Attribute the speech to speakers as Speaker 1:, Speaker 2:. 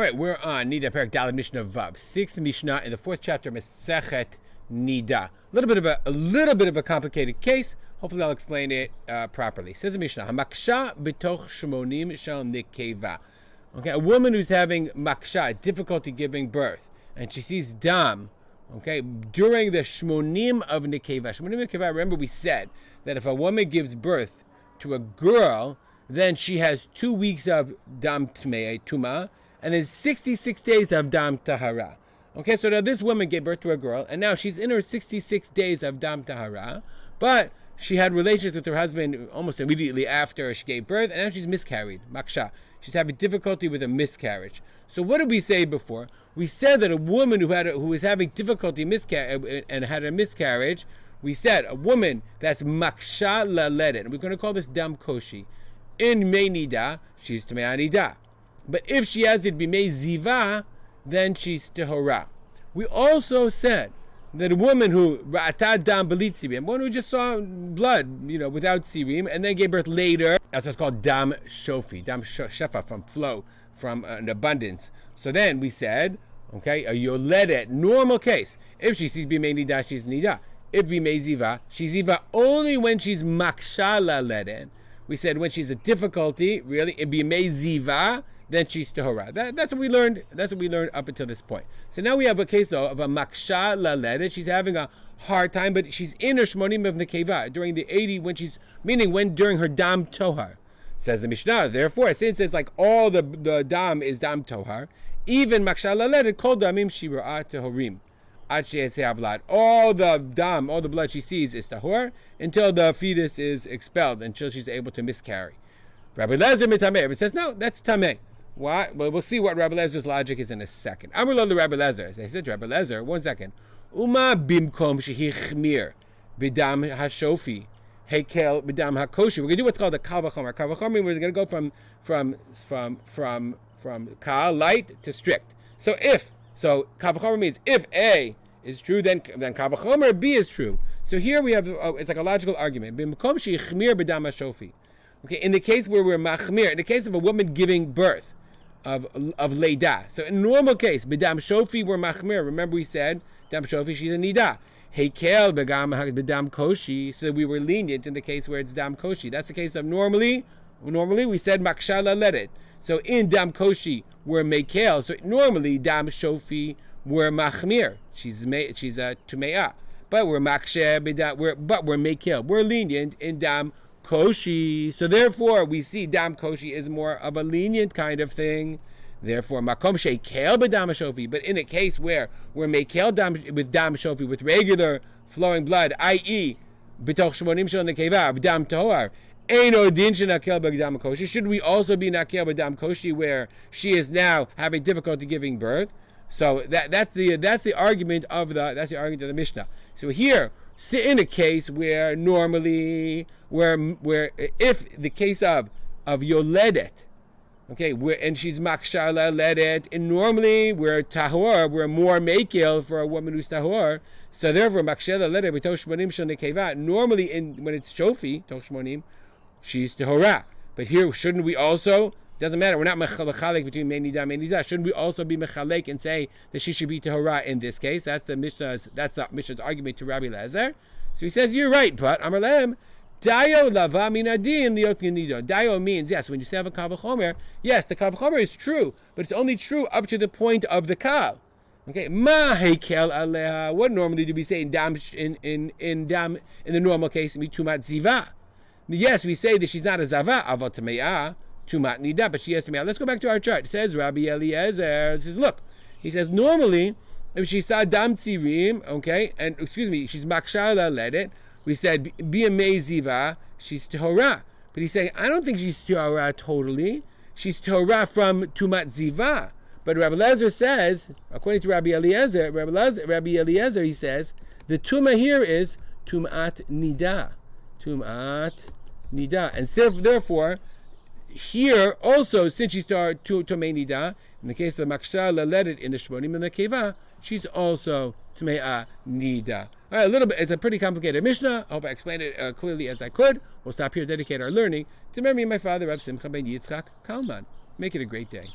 Speaker 1: right, we're on Niddah Perek Daled Mishnah Vav, 6th Mishnah in the 4th chapter, Masechet Niddah. A little bit of a complicated case. Hopefully, I'll explain it properly. Says the Mishnah, Hamaksha b'toch shmonim shel nekeva. Okay, a woman who's having maksha, difficulty giving birth, and she sees dam. Okay, during the shmonim of nekeva. Shmonim of nekeva. Remember, we said that if a woman gives birth to a girl, then she has 2 weeks of dam tuma, and then 66 days of dam tahara. Okay, so now this woman gave birth to a girl, and now she's in her 66 days of dam tahara, but she had relations with her husband almost immediately after she gave birth, and now she's miscarried, maksha. She's having difficulty with a miscarriage. So what did we say before? We said that a woman who was having difficulty and had a miscarriage, we said a woman that's maksha laledet, and we're going to call this dam koshi. In Mei Niddah, she's Tamei Niddah. But if she has it b'mei ziva, then she's tehora. We also said that a woman who ra'ata dam belit sirim, one who just saw blood, without sirim, and then gave birth later, that's what's called dam shofi, dam shefa, from flow, from an abundance. So then we said, okay, a yoledet, normal case, if she sees b'mei niddah, she's niddah. If b'mei ziva, she's ziva only when she's maksha laledet. We said when she's a difficulty, really, in b'mei ziva, then she's tehora. That's what we learned. That's what we learned up until this point. So now we have a case though of a maksha laledet. She's having a hard time, but she's in her shmonim of nekeva during the 80 when during her dam tohar. Says the Mishnah. Therefore, since it's like all the dam is dam tohar, even maksha laledet kol damim shira'ah tehorim. All the dam, all the blood she sees is tahor until the fetus is expelled, until she's able to miscarry. Rabbi Lezer mitameh. It says no, that's tameh. Why? Well, we'll see what Rabbi Lezer's logic is in a second. Amar lo Rabbi Lezer. They said to Rabbi Lezer, 1 second. Uma bimkom shehi chmir b'dam hashofi hekel b'dam hakoshi. We're going to do what's called a kal v'chomer. Kal v'chomer, we're going to go from kal, light, to strict. So kal v'chomer means if A is true, then kal v'chomer B is true. So here we have it's like a logical argument. Bimkom shehi chmir b'dam hashofi. Okay, in the case where we're machmir, in the case of a woman giving birth of leidah. So in a normal case, b'dam shofi we're machmir. Remember we said dam shofi, she's a niddah. Hekel b'dam koshi. So we were lenient in the case where it's dam koshi. That's the case of normally we said maksha laledet. So in dam koshi we're mekel. So normally dam shofi we're machmir. She's a tumeah. But we're makshe but we're mekel. We're lenient in dam koshi. So therefore, we see dam koshi is more of a lenient kind of thing. Therefore, makom shekel b'dam shofi. But in a case where we're mekel with dam shofi, with regular flowing blood, i.e., b'toch shmonim shel nekeva b'dam tohar, eino din shenakel b'dam koshi. Should we also be nakel b'dam koshi where she is now having difficulty giving birth? So that's the argument of the Mishnah. So here, in a case where normally, where if the case of yoledet, okay, and she's maksha laledet, and normally we're tahor, we're more mekel for a woman who's tahor. So therefore, maksha laledet b'toch shmonim shel nekeva. Normally, when it's shofi toch shmonim, she's tahora. But here, shouldn't we also? Doesn't matter. We're not mechalek between mei niddah and mei niddah. Shouldn't we also be mechalek and say that she should be tahora in this case? That's the Mishnah's argument to Rabbi Lezer. So he says, you're right, but Amar lehem, dayo lava minadin liot niddah. Dayo means, yes, when you say have a kal v'chomer, yes, the kal v'chomer is true, but it's only true up to the point of the kal. Okay, ma hekel aleha. What normally do we say in the normal case, mitumat ziva? Yes, we say that she's not a zava, aval tameah, tumat niddah, but she has tameah. Let's go back to our chart. It says Rabbi Eliezer. It says, look, he says normally, if she saw dam tzirim, okay, and she's maksha laledet, we said b'mei ziva, she's tehora. But he's saying, I don't think she's tehora totally. She's tehora from tumat ziva. But Rabbi Eliezer says, according to Rabbi Eliezer, he says, the tuma here is tumat niddah. Tumat niddah. And so therefore, here also, since she's tamei niddah, in the case of maksha laledet in the shmonim and the keva, she's also tamei niddah. All right, it's a pretty complicated Mishnah. I hope I explained it clearly as I could. We'll stop here, dedicate our learning to memory of my father, Reb Simcha ben Yitzchak Kalman. Make it a great day.